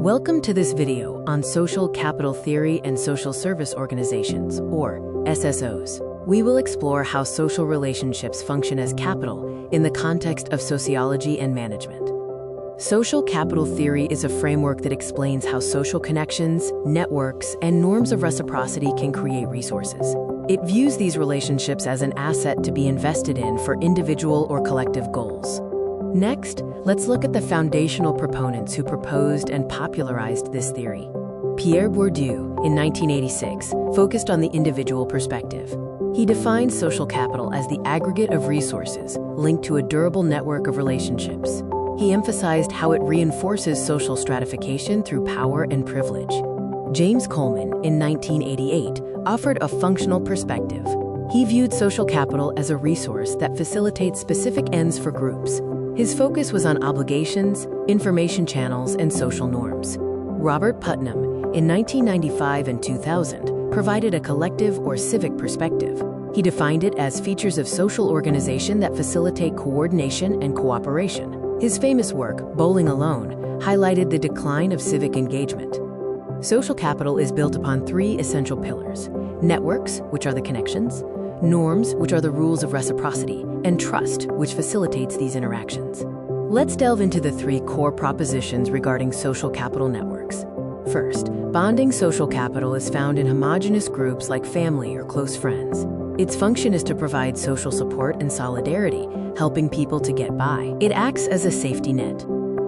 Welcome to this video on social capital theory and social service organizations, or SSOs. We will explore how social relationships function as capital in the context of sociology and management. Social capital theory is a framework that explains how social connections, networks, and norms of reciprocity can create resources. It views these relationships as an asset to be invested in for individual or collective goals. Next, let's look at the foundational proponents who proposed and popularized this theory. Pierre Bourdieu, in 1986, focused on the individual perspective. He defined social capital as the aggregate of resources linked to a durable network of relationships. He emphasized how it reinforces social stratification through power and privilege. James Coleman, in 1988, offered a functional perspective. He viewed social capital as a resource that facilitates specific ends for groups. His focus was on obligations, information channels, and social norms. Robert Putnam, in 1995 and 2000, provided a collective or civic perspective. He defined it as features of social organization that facilitate coordination and cooperation. His famous work, Bowling Alone, highlighted the decline of civic engagement. Social capital is built upon three essential pillars: networks, which are the connections; norms, which are the rules of reciprocity; and trust, which facilitates these interactions. Let's delve into the three core propositions regarding social capital networks. First, bonding social capital is found in homogeneous groups like family or close friends. Its function is to provide social support and solidarity, helping people to get by. It acts as a safety net.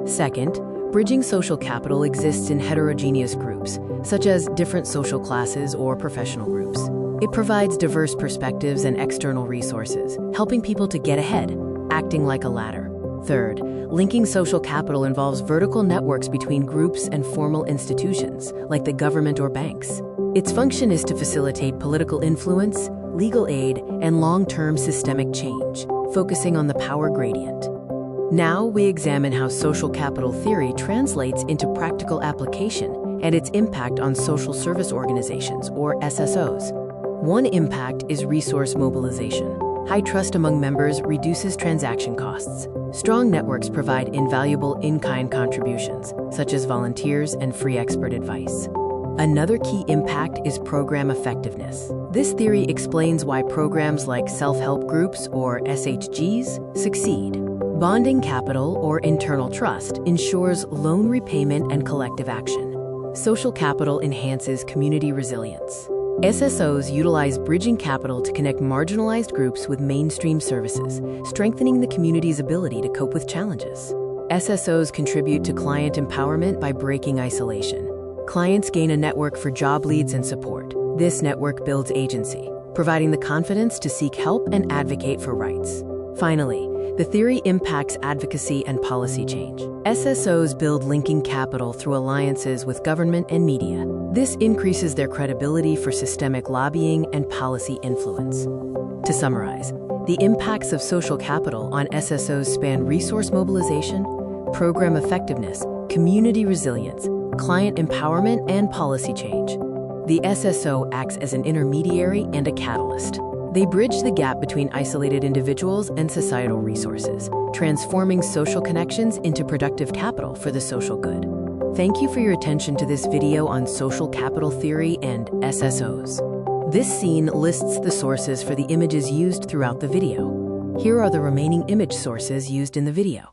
Second, bridging social capital exists in heterogeneous groups, such as different social classes or professional groups. It provides diverse perspectives and external resources, helping people to get ahead, acting like a ladder. Third, linking social capital involves vertical networks between groups and formal institutions, like the government or banks. Its function is to facilitate political influence, legal aid, and long-term systemic change, focusing on the power gradient. Now we examine how social capital theory translates into practical application and its impact on social service organizations, or SSOs. One impact is resource mobilization. High trust among members reduces transaction costs. Strong networks provide invaluable in-kind contributions, such as volunteers and free expert advice. Another key impact is program effectiveness. This theory explains why programs like self-help groups, or SHGs, succeed. Bonding capital, or internal trust, ensures loan repayment and collective action. Social capital enhances community resilience. SSOs utilize bridging capital to connect marginalized groups with mainstream services, strengthening the community's ability to cope with challenges. SSOs contribute to client empowerment by breaking isolation. Clients gain a network for job leads and support. This network builds agency, providing the confidence to seek help and advocate for rights. Finally, the theory impacts advocacy and policy change. SSOs build linking capital through alliances with government and media. This increases their credibility for systemic lobbying and policy influence. To summarize, the impacts of social capital on SSOs span resource mobilization, program effectiveness, community resilience, client empowerment, and policy change. The SSO acts as an intermediary and a catalyst. They bridge the gap between isolated individuals and societal resources, transforming social connections into productive capital for the social good. Thank you for your attention to this video on social capital theory and SSOs. This scene lists the sources for the images used throughout the video. Here are the remaining image sources used in the video.